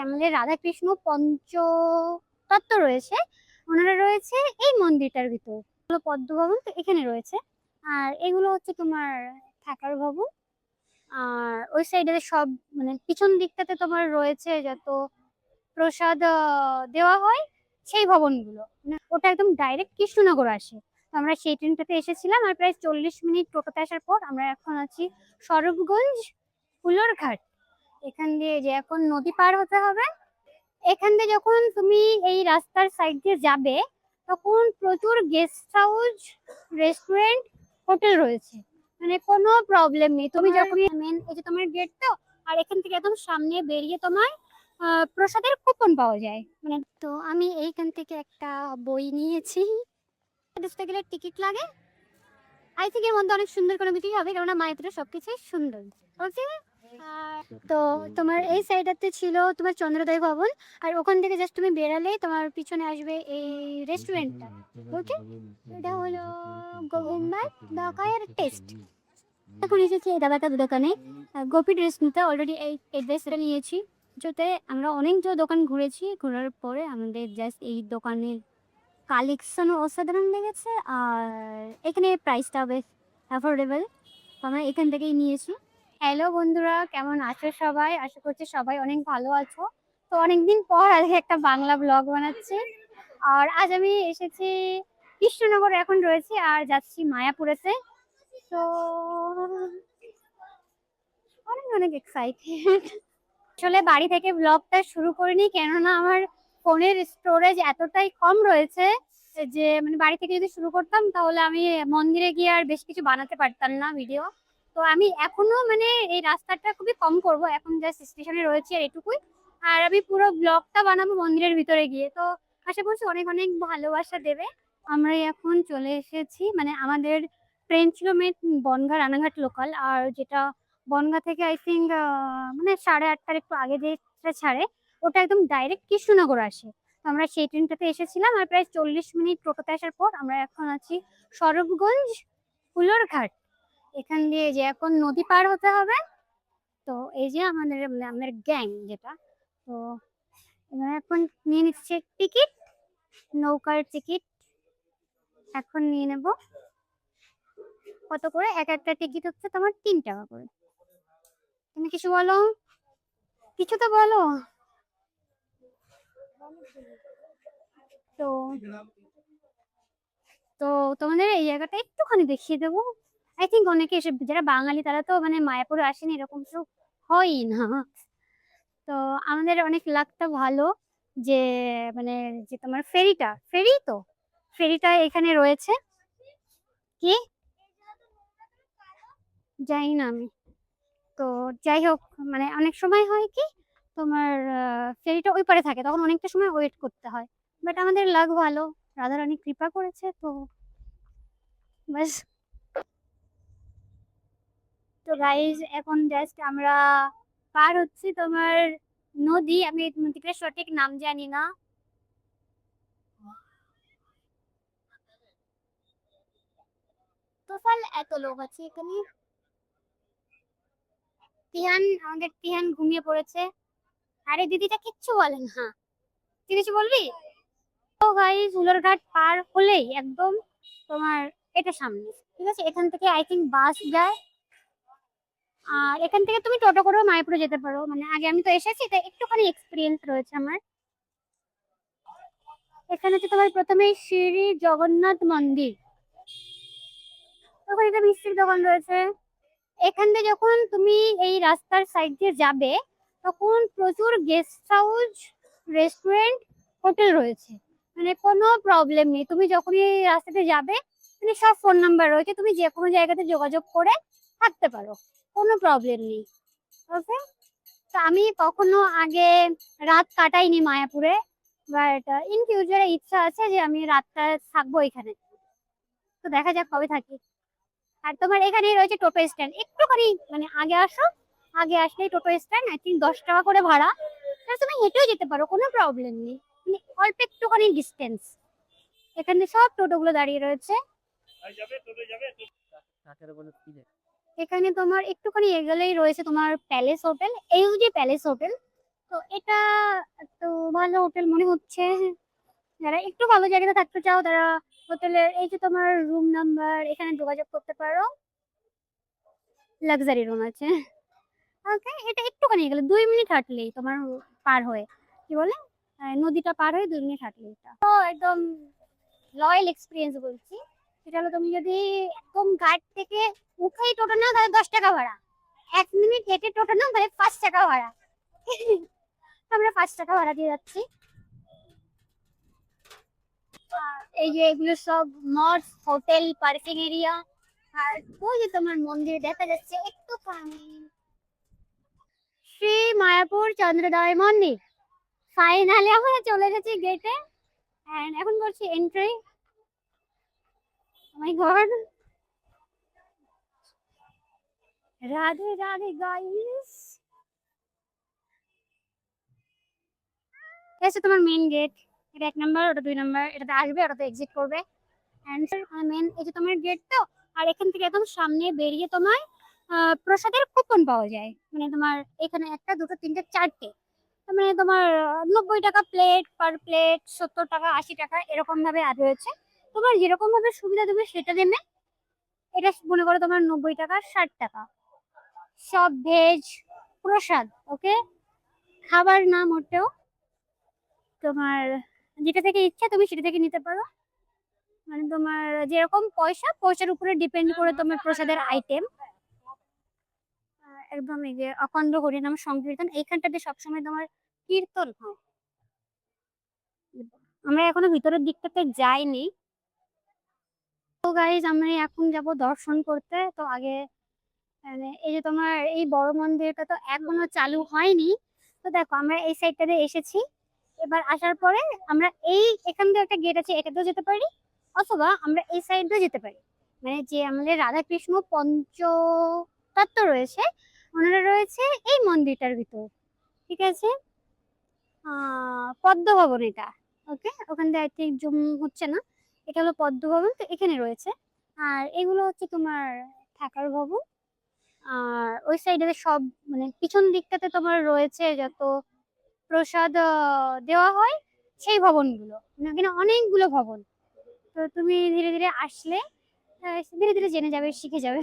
আমাদের রাধাকৃষ্ণ পঞ্চতত্ত্ব রয়েছে, ওনারা রয়েছে এই মন্দিরটার ভিতর। এগুলো পদ্ম ভবন তো এখানে রয়েছে, আর এগুলো হচ্ছে তোমার থাকার ভবন। আর ওই সাইডে সব মানে পিছন দিকটাতে তোমার রয়েছে যত প্রসাদ দেওয়া হয় সেই ভবনগুলো। মানে ওটা একদম ডাইরেক্ট কৃষ্ণনগর আসে। তো আমরা সেই ট্রেনটাতে এসেছিলাম, আর প্রায় 40 মিনিট টোটোতে আসার পর আমরা এখন আছি সরবগঞ্জ ফুলরঘাট। এখান দিয়ে যে এখন নদী পার হতে হবে। এখান দিয়ে যখন তুমি এই রাস্তার সাইড দিয়ে যাবে তখন প্রচুর গেস্ট হাউস, রেস্টুরেন্ট, হোটেল রয়েছে। মানে কোনো প্রবলেম নেই। তুমি যখন মেন এই যে তোমার গেট তো, আর এখান থেকে একদম সামনে বেরিয়ে তোমার প্রসাদের কুপন পাওয়া যায়। মানে তো আমি এইখান থেকে একটা বই নিয়েছি। দেখতে গেলে টিকিট লাগে। আই থিঙ্ক এর মধ্যে অনেক সুন্দর কোনো কিছু হবে, কেননা মায়াপুরে সবকিছুই সুন্দর। ওকে। তো তোমার এই সাইডটাতে ছিল তোমার চন্দ্রোদয় ভবন, আর ওখান থেকে জাস্ট তুমি বেরালেই তোমার পিছনে আসবে এই রেস্টুরেন্টটা। ওকে, এটা হলো গোবিন্দার ঢাকায়ের টেস্ট। এখন এসেছি এই দাদাটা দোকানে, গোপী ড্রেস নিতে। অলরেডি এই ড্রেসটা নিয়েছি। যাতে আমরা অনেক যে দোকান ঘুরেছি, ঘোরার পরে আমাদের জাস্ট এই দোকানের কালেকশনও অসাধারণ লেগেছে, আর এখানে প্রাইসটা বেশ অ্যাফোর্ডেবল। আমরা এখান থেকেই নিয়েছি। হ্যালো বন্ধুরা, কেমন আছো সবাই? আশা করছি সবাই অনেক ভালো আছো। তো অনেকদিন পর আজকে একটা বাংলা ব্লগ বানাচ্ছি। আর আজ আমি এসেছি কৃষ্ণনগর, এখন রয়েছি আর যাচ্ছি মায়াপুরেতে। তো অনেক অনেক এক্সাইটেড। আসলে বাড়ি থেকে ব্লগটা শুরু করিনি, কেননা আমার ফোনের স্টোরেজ এতটাই কম রয়েছে যে মানে বাড়ি থেকে যদি শুরু করতাম তাহলে আমি মন্দিরে গিয়ে আর বেশ কিছু বানাতে পারতাম না ভিডিও। তো আমি এখনো মানে এই রাস্তাটা খুবই কম করব, এখন জাস্ট স্টেশনে রয়েছি আর এটুকুই। আর আমি পুরো ব্লগটা বানাবো মন্দিরের ভিতরে গিয়ে। তো আশা করছি অনেক অনেক ভালোবাসা দেবে। আমরা এখন চলে এসেছি, মানে আমাদের ট্রেন ছিল মেন বনগাঁ রানাঘাট লোকাল, আর যেটা বনগাঁ থেকে আই থিঙ্ক মানে 8:30টার একটু আগে যেটা ছাড়ে ওটা একদম ডাইরেক্ট কৃষ্ণনগর আসে। তো আমরা সেই ট্রেনটাতে এসেছিলাম, আর প্রায় 40 মিনিট টোটোতে আসার পর আমরা এখন আছি সরবগঞ্জ ফুলরঘাট। এখান দিয়ে যে এখন নদী পার হতে হবে। তো এই যে আমাদের মানে আমাদের গ্যাং যেটা, তো এবার এখন নিয়ে নিচ্ছে টিকিট, নৌকার টিকিট এখন নিয়ে নেব। কত করে? এক একটা টিকিট হচ্ছে তোমার 3 টাকা করে। তুমি কিছু বলো, কিছু তো বলো। তো তো তোমাদের এই জায়গাটা একটুখানি দেখিয়ে দেবো। আই থিঙ্ক অনেকে এসে যারা বাঙালি তারা তো মানে মায়াপুরে আসেনি এরকম কিছু হয়ই না। তো আমাদের অনেক লাকটা ভালো যে মানে যে তোমার ফেরি তো ফেরিটা এখানে রয়েছে। কি জানি না আমি। তো যাই হোক, মানে অনেক সময় হয় কি তোমার ফেরিটা ওই পারে থাকে, তখন অনেকটা সময় ওয়েট করতে হয়। বাট আমাদের লাক ভালো, রাধারানী কৃপা করেছে তো বাস। তো গাইজ এখন জাস্ট আমরা পার হচ্ছি তোমার নদী। আমি নদীটার সঠিক নাম জানি না। টোটাল এত লোক আছে এখানে। আমাদের তিহান ঘুমিয়ে পড়েছে। আরে দিদিটা কিচ্ছু বলেন, হ্যাঁ তুই কিছু বলবি? তো গাইজ হুলোরঘাট পার হলেই একদম তোমার এটা সামনে, ঠিক আছে? এখান থেকে আই থিঙ্ক বাস যায়, আর এখান থেকে তুমি টোটো করেও মায়াপুরে যেতে পারো। মানে আগে আমি তো এসেছি তাই একটুখানি এক্সপিরিয়েন্স রয়েছে আমার। এখানে হচ্ছে তোমার প্রথমে শ্রী জগন্নাথ মন্দির, ওখানে একটা মিষ্টির দোকান রয়েছে। এখান থেকে যখন তুমি এই রাস্তার সাইড দিয়ে যাবে তখন প্রচুর গেস্ট হাউস, রেস্টুরেন্ট, হোটেল রয়েছে। মানে কোনো প্রবলেম নেই। তুমি যখনই এই রাস্তাতে যাবে মানে সব ফোন নাম্বার রয়েছে, তুমি যে কোনো জায়গাতে যোগাযোগ করে থাকতে পারো, কোনো প্রবলেম নেই। ওকে। তো আমি কখনো আগে রাত কাটাইনি মায়াপুরে, বাট ইন ফিউচারে ইচ্ছা আছে যে আমি রাতটা থাকবো এখানে। তো দেখা যাক কবে থাকি। আর তোমার এখানেই রয়েছে টোটো স্ট্যান্ড, একটুখানি মানে আগে আসো, আগে আসলেই টোটো স্ট্যান্ড। আই থিঙ্ক 10 টাকা করে ভাড়া। তুমি হেঁটেও যেতে পারো, কোনো প্রবলেম নেই। মানে অল্প একটুখানি ডিস্টেন্স। এখানে সব টোটো গুলো দাঁড়িয়ে রয়েছে। এখানে তোমার একটুখানি এগোলেই রয়েছে তোমার প্যালেস হোটেল, এই যে প্যালেস হোটেল। তো এটা একটু ভালো হোটেল মনে হচ্ছে। যারা একটু ভালো জায়গাতে থাকতে চাও তারা হোটেলের এই যে তোমার রুম নাম্বার এখানে যোগাযোগ করতে পারো। লাক্সারি রুম আছে। ওকে, এটা একটুখানি গেলে 2 মিনিট হাঁটলেই তোমার পার হয়ে কি বলে নদীটা পার হয়ে 2 মিনিট হাঁটলেই এটা তো একদম রয়্যাল এক্সপিরিয়েন্স বলছি। সেটা হলো তুমি যদি একদম ঘাট থেকে উঠেই টোটো নাও তাহলে 10 টাকা ভাড়া, 1 মিনিট হেঁটে টোটো নাও তাহলে 5 টাকা ভাড়া। আমরা 5 টাকা ভাড়া দিয়ে যাচ্ছি। এই যে এগুলো সব মঠ, হোটেল, পার্কিং এরিয়া। আর ওই যে তোমার মন্দির দেখা যাচ্ছে একটুখানি, শ্রী মায়াপুর চন্দ্রোদয় মন্দির। ফাইনালি আমরা চলে গেছি গেটে এন্ড এখন করছি এন্ট্রি। মাই গড, রাধে রাধে গাইস। এসে তোমার মেইন গেট, এটা 1 নাম্বার, ওটা 2 নাম্বার, এটাতে আসবে ওটাতে এক্সিট করবে। এন্ড মেন এই যে তোমার গেট তো, আর এখান থেকে একদম সামনে বেরিয়ে তোমার প্রসাদের কুপন পাওয়া যায়। মানে তোমার এখানে 1টা 2টো 3টে 4টে, মানে তোমার 90 টাকা প্লেট, পার প্লেট 70 টাকা 80 টাকা এরকম ভাবে আর রয়েছে। তোমার যেরকম ভাবে সুবিধা দেবে সেটা দেবে। এটা মনে করো তোমার 90 টাকা 60 টাকা, সব ভেজ প্রসাদ। ওকে, খাবার না মোটেও, তোমার যেটা থেকে ইচ্ছা তুমি সেটা থেকে নিতে পারো। মানে তোমার যেরকম পয়সা, পয়সার উপরে ডিপেন্ড করে তোমার প্রসাদের আইটেম। একদম এই যে অখণ্ড হরিনাম সংকীর্তন এইখানটাতে সবসময় তোমার কীর্তন হয়। আমরা এখনো ভিতরের দিকটাতে যাইনি। তো গাইজ আমরা এখন যাব দর্শন করতে। তো আগে মানে এই যে তোমার এই বড় মন্দিরটা তো এখনো চালু হয়নি। তো দেখো আমরা এই সাইডটাতে এসেছি। এবার আসার পরে আমরা এই এখান দিয়ে একটা গেট আছে, এটাতেও যেতে পারি, অথবা আমরা এই সাইডেও যেতে পারি। মানে যে আমাদের রাধাকৃষ্ণ পঞ্চতত্ত্ব রয়েছে ওনারা রয়েছে এই মন্দিরটার ভিতর। ঠিক আছে, পদ্মভবন এটা। ওকে, ওখান থেকে আই থিঙ্ক জুম হচ্ছে না। এটা হলো পদ্মভবন, তো এখানে রয়েছে। আর এগুলো হচ্ছে তোমার থাকার ভবন। আর ওই সাইডে সব মানে পিছন দিকটাতে তোমার রয়েছে যত প্রসাদ দেওয়া হয় সেই ভবনগুলো, মানে এখানে অনেকগুলো ভবন। তো তুমি ধীরে ধীরে আসলে ধীরে ধীরে জেনে যাবে, শিখে যাবে।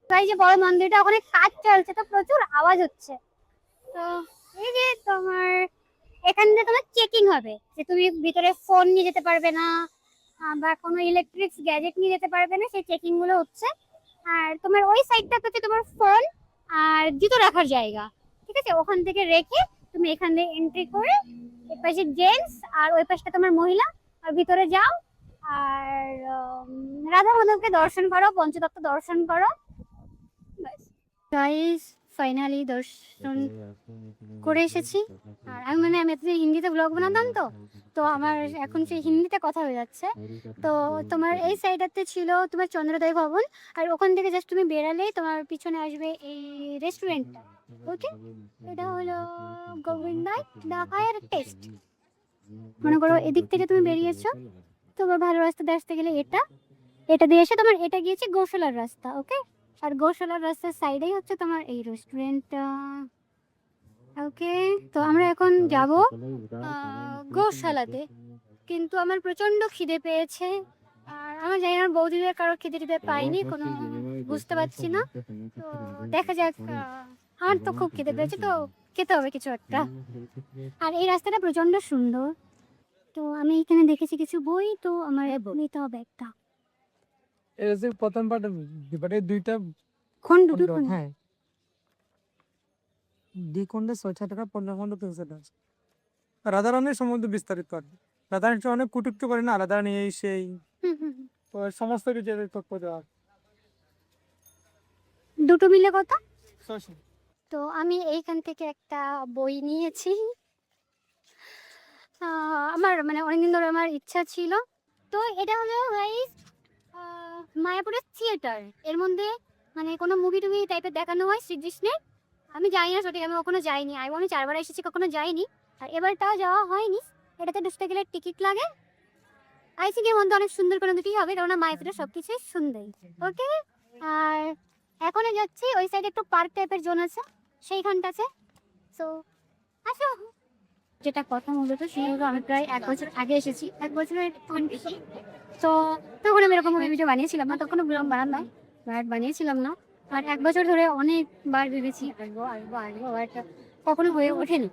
তাই যে বড় মন্দিরটা ওখানে কাজ চলছে তো প্রচুর আওয়াজ হচ্ছে। তো এই যে তোমার এখান থেকে তোমার চেকিং হবে যে তুমি ভিতরে ফোন নিয়ে যেতে পারবে না, বা কোনো ইলেকট্রিক গ্যাজেট নিয়ে যেতে পারবে না, সেই চেকিং গুলো হচ্ছে। আর তোমার ওই সাইডটা হচ্ছে তোমার ফোন আর জুতো রাখার জায়গা। ঠিক আছে, ওখান থেকে রেখে তুমি এখান থেকে এন্ট্রি করে এই পাশে জেন্টস আর ওই পাশটা তোমার মহিলা, আর ভিতরে যাও। আর রাধা মাধবকে দর্শন করো, পঞ্চতত্ত্ব দর্শন করো। গাইস ফাইনালি দর্শন করে এসেছি। আর আমি মানে আমি এতদিন হিন্দিতে ব্লগ বানাতাম, তো তো আমার এখন সেই হিন্দিতে কথা হয়ে যাচ্ছে। তো তোমার এই সাইডটাতে ছিল তোমার চন্দ্রোদয় ভবন, আর ওখান থেকে জাস্ট তুমি বেরালেই তোমার পিছনে আসবে এই রেস্টুরেন্টটা। ওকে, এটা হলো গোবিন্দাই দ্য হায়ার টেস্ট। মনে করো এদিক থেকে তুমি বেরিয়েছো, তোমার ভালো রাস্তা দিয়ে আসতে গেলে এটা, এটা দিয়ে এসে তোমার এটা গিয়েছে গোশালার রাস্তা। ওকে, আর গোশালার রাস্তার সাইডেই হচ্ছে তোমার এই রেস্টুরেন্টটা। ওকে, তো আমরা এখন যাব গোশালাতে। কিন্তু আমার প্রচন্ড খিদে পেয়েছে, আর আমার জানি না বৌদিদের কারো খিদে টিদে পাইনি কোনো, বুঝতে পারছি না। তো দেখা যাক, আমার তো খুব খিদে পেয়েছে, তো খেতে হবে কিছু একটা। আর এই রাস্তাটা প্রচন্ড সুন্দর। তো আমি এখানে দেখেছি কিছু বই, তো আমার নিতে হবে একটা। এই যে প্রথম পার্ট ডিবারে দুইটা খন্ড খণ্ড, দুটো। হ্যাঁ দ্বিখণ্ডে 6 টাকা 15 খণ্ড 310। রাধারানীর সম্বন্ধে বিস্তারিত আর কি। রাধারানী অনেক কুটুক্তি করে না, রাধারানী এই সেই, হুম হুম হুম। তো সমস্ত কিছু তথ্য দেওয়া। দুটো মিলে কত? 600। তো আমি এইখান থেকে একটা বই নিয়েছি। আমার মানে অনেকদিন ধরে আমার ইচ্ছা ছিল। তো এটা হলো গাইস মায়াপুরের থিয়েটার। এর মধ্যে মানে কোনো মুভি টুভি টাইপের দেখানো হয় শ্রীকৃষ্ণের। আমি জানি না সঠিক, আমি কখনো যাইনি। আমি 4বার এসেছি, কখনো যাইনি। আর এবারটাও যাওয়া হয়নি। এটাতে ঢুকতে গেলে টিকিট লাগে। আই থিঙ্ক এর মধ্যে অনেক সুন্দর কোনো দুটি হবে, কারণ মায়াপুরের সবকিছুই সুন্দর। ওকে, আর এখনই যাচ্ছি ওই সাইডে একটু পার্ক টাইপের জোন আছে সেইখানটাতে। সো আসো। যেটা কথা মূলত সেটা হলো আমি প্রায় 1 বছর আগে এসেছি। 1 বছরের একটু বেশি। তো তখন আমি এরকম ভাবে ভিডিও বানিয়েছিলাম না। তখনও ব্লগ বানাতাম। বাট বানিয়েছিলাম না। আর 1 বছর ধরে অনেকবার ভেবেছি আসবো বাট কখনো হয়ে ওঠেনি।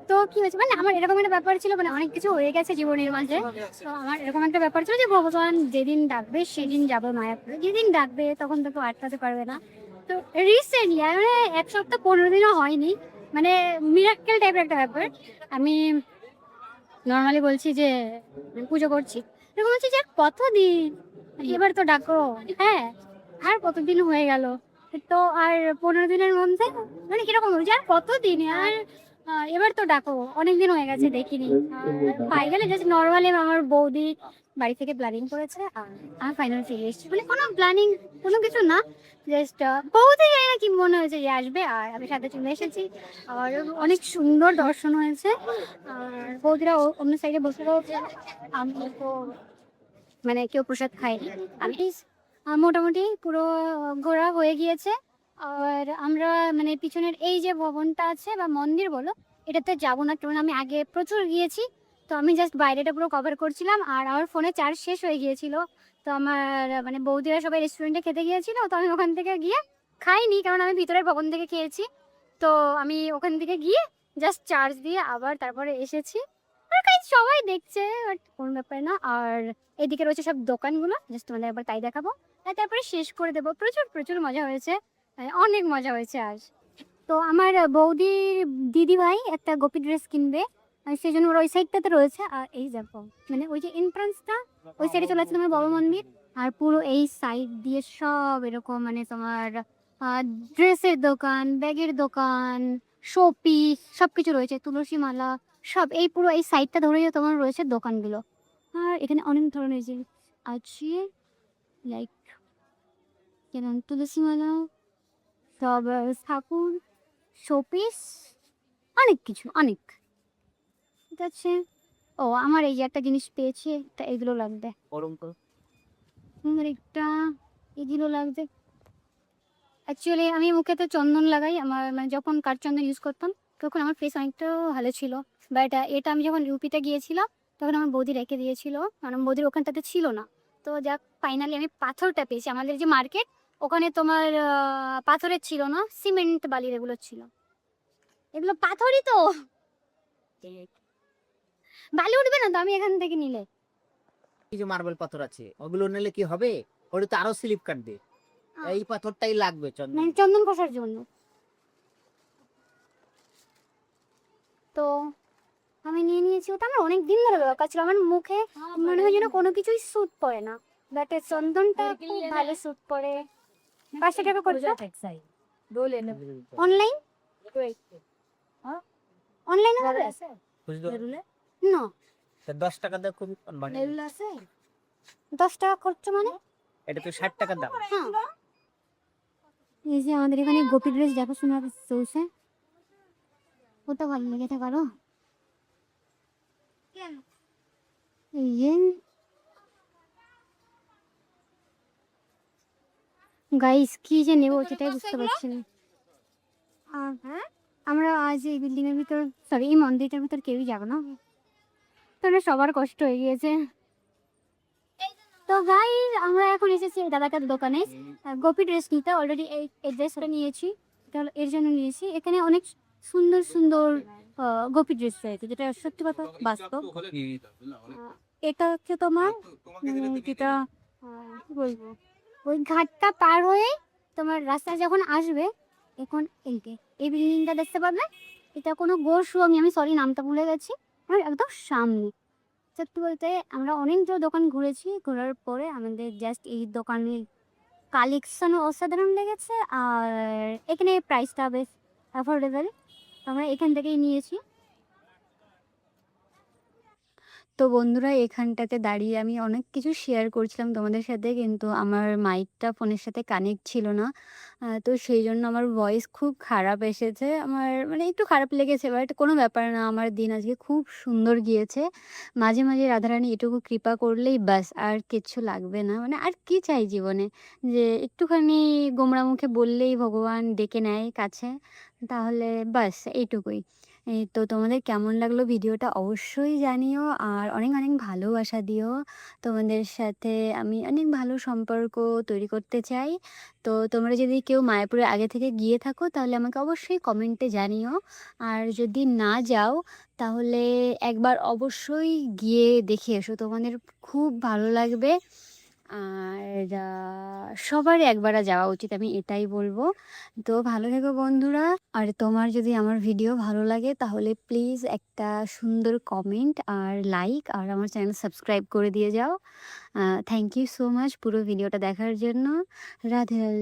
তো কি হয়েছে মানে আমার এরকম একটা ব্যাপার ছিল মানে অনেক কিছু হয়ে গেছে জীবনের মাঝে। তো আমার এরকম একটা ব্যাপার ছিল যে ভগবান যেদিন ডাকবে সেদিন যাবো মায়াপুরে। যেদিন ডাকবে তখন তো কেউ আটকাতে পারবে না। তো রিসেন্টলি মানে ১ সপ্তাহ ১৫ দিনও হয়নি। মানে মিরাক্কেল টাইপের একটা ব্যাপার। আমি নরমালি বলছি যে পুজো করছি। এরকম বলছি যে কতদিন? এবার তো ডাকো। হ্যাঁ, আর কতদিন হয়ে গেল? তো আর ১৫ দিনের মধ্যে মানে কিরকম বলছি আর কতদিন? আর এবার তো ডাকো। অনেকদিন হয়ে গেছে দেখিনি। ফাইনালি জাস্ট নরমালি আমার বৌদি বাড়ি থেকে প্ল্যানিং করেছে আর আমি ফাইনালি চলে এসেছি। মানে কোনো প্ল্যানিং কোনো কিছু না। জাস্ট বৌদি জানি না কি মনে হয়েছে যে আসবে আর আমি সাথে চলে এসেছি। আর অনেক সুন্দর দর্শন হয়েছে। আর বৌদিরা অন্য সাইডে বসে রয়েছে। আমি তো মানে কেউ প্রসাদ খায়নি। আমি মোটামুটি পুরো ঘোরা হয়ে গিয়েছে। আর আমরা মানে পিছনের এই যে ভবনটা আছে বা মন্দির বলো, এটাতে যাবো না কারণ আমি আগে প্রচুর গিয়েছি। তো আমি জাস্ট বাইরেটা পুরো কভার করছিলাম আর আমার ফোনে চার্জ শেষ হয়ে গিয়েছিল। তো আমার মানে বৌদিরা সবাই রেস্টুরেন্টে খেতে গিয়েছিল। তো আমি ওখান থেকে গিয়ে খাইনি কারণ আমি ভিতরের ভবন থেকে খেয়েছি। তো আমি ওখান থেকে গিয়ে জাস্ট চার্জ দিয়ে আবার তারপরে এসেছি। আর গাইস সবাই দেখছে বাট কোনো ব্যাপার না। আর এদিকে রয়েছে সব দোকানগুলো জাস্ট তোমাদের একবার তাই দেখাবো। আর তারপরে শেষ করে দেবো। প্রচুর প্রচুর মজা হয়েছে। অনেক মজা হয়েছে আজ। তো আমার বৌদির দিদিভাই একটা গোপী ড্রেস কিনবে। সেই জন্য ওরা ওই সাইডটাতে রয়েছে। আর এই দেখো মানে ওই যে এন্ট্রান্সটা ওই সাইডে চলে আছে তোমার বড় মন্দির। আর পুরো এই সাইড দিয়ে সব এরকম মানে তোমার ড্রেসের দোকান, ব্যাগের দোকান, শোপিস সবকিছু রয়েছে। তুলসী মালা সব এই পুরো এই সাইডটা ধরেই তোমার রয়েছে দোকানগুলো। আর এখানে অনেক ধরনের জিনিস আছে লাইক যেমন তুলসী মালা, সব ঠাকুর, শোপিস অনেক কিছু অনেক। ঠিক আছে। ও আমার এই যে একটা জিনিস পেয়েছি একটা এগুলো লাগবে। আমার একটা এগুলো লাগবে। অ্যাকচুয়ালি আমি মুখেতে চন্দন লাগাই। আমার মানে যখন কাঠচন্দন ইউজ করতাম তখন আমার ফেস অনেকটা ভালো ছিল। বাট এটা আমি যখন ইউপিতে গিয়েছিলাম তখন আমার বৌদি রেখে দিয়েছিল কারণ বৌদির ওখানটাতে ছিল না। তো যাক ফাইনালি আমি পাথরটা পেয়েছি। আমাদের যে মার্কেট ওখানে তোমার পাথরের ছিল না, সিমেন্ট বালির এগুলো ছিল। এগুলো পাথরই তো, বালি উঠবে না তো আমি এখান থেকে নিলে। কিছু মার্বেল পাথর আছে ওগুলো নিলে কি হবে, ওটা তো আরো স্লিপ কাটবে। এই পাথরটাই লাগবে চন্দন। মানে চন্দন কষার জন্য। তো আমি নিয়ে নিয়েছি। ওটা আমার অনেক দিন ধরে দরকার ছিল। আমার মুখে মনে হয় যেন কোনো কিছুই স্যুট করে না। বাট চন্দনটা খুব ভালো স্যুট করে। 500 টাকা করছে অনলাইন। অনলাইনে হবে না। 10 টাকা দিয়ে খুবই কনভার্ট। 10 টাকা খরচ মানে এটা তো 60 টাকা দাম। হ্যাঁ। এই যে আমাদের এখানে গোপী ড্রেস দেখাশোনা চলছে। ওটা ভালো লেগেছে কারো। এই যে গাইস কি যে নেবো সেটাই বুঝতে পারছি না। আমরা আজ এই বিল্ডিং এর ভিতর সরি এই মন্দিরটার ভিতর কেউই যাবো না। তাহলে সবার কষ্ট হয়ে গিয়েছে। তো গাইস আমরা এখন এসেছি এই দাদাটার দোকানে গোপী ড্রেস নিতে। অলরেডি এই ড্রেসটা নিয়েছি। তাহলে এর জন্য নিয়েছি। এখানে অনেক সুন্দর সুন্দর গোপী ড্রেস রয়েছে যেটা সত্যি কথা বাস্তব। এটা হচ্ছে তোমার যেটা কি বলবো ওই ঘাটটা পার হয়ে তোমার রাস্তায় যখন আসবে এখন এই বিল্ডিংটা দেখতে পাবে। এটা কোনো গোস্বামী আমি সরি নামটা ভুলে গেছি। আমার একদম সামনে। সত্যি বলতে আমরা অনেকগুলো দোকান ঘুরেছি। ঘোরার পরে আমাদের জাস্ট এই দোকানের কালেকশনও অসাধারণ লেগেছে। আর এখানে প্রাইসটা বেশ অ্যাফোর্ডেবল। আমরা এখান থেকেই নিয়েছি। তো বন্ধুরা এখানটাতে দাঁড়িয়ে আমি অনেক কিছু শেয়ার করছিলাম তোমাদের সাথে কিন্তু আমার মাইকটা ফোনের সাথে কানেক্ট ছিল না। তো সেই জন্য আমার ভয়েস খুব খারাপ এসেছে। আমার মানে একটু খারাপ লেগেছে বাট কোনো ব্যাপার না। আমার দিন আজকে খুব সুন্দর গিয়েছে। মাঝে মাঝে রাধারানী এটুকু কৃপা করলেই ব্যাস আর কিচ্ছু লাগবে না। মানে আর কি চাই জীবনে যে একটুখানি গোমড়া মুখে বললেই ভগবান ডেকে নেয় কাছে। তাহলে ব্যাস এইটুকুই। এই তো তোমাদের কেমন লাগলো ভিডিওটা অবশ্যই জানিও, আর অনেক অনেক ভালোবাসা দিও। তোমাদের সাথে আমি অনেক ভালো সম্পর্ক তৈরি করতে চাই। তো তোমরা যদি কেউ মায়াপুরে আগে থেকে গিয়ে থাকো তাহলে আমাকে অবশ্যই কমেন্টে জানিও। আর যদি না যাও তাহলে একবার অবশ্যই গিয়ে দেখে এসো, তোমাদের খুব ভালো লাগবে। আর সবারই একবার যাওয়া উচিত, আমি এটাই বলবো। তো ভালো থেকো বন্ধুরা। আর তোমার যদি আমার ভিডিও ভালো লাগে তাহলে প্লিজ একটা সুন্দর কমেন্ট আর লাইক আর আমার চ্যানেল সাবস্ক্রাইব করে দিয়ে যাও। থ্যাংক ইউ সো মাচ পুরো ভিডিওটা দেখার জন্য। রাধে রাধে।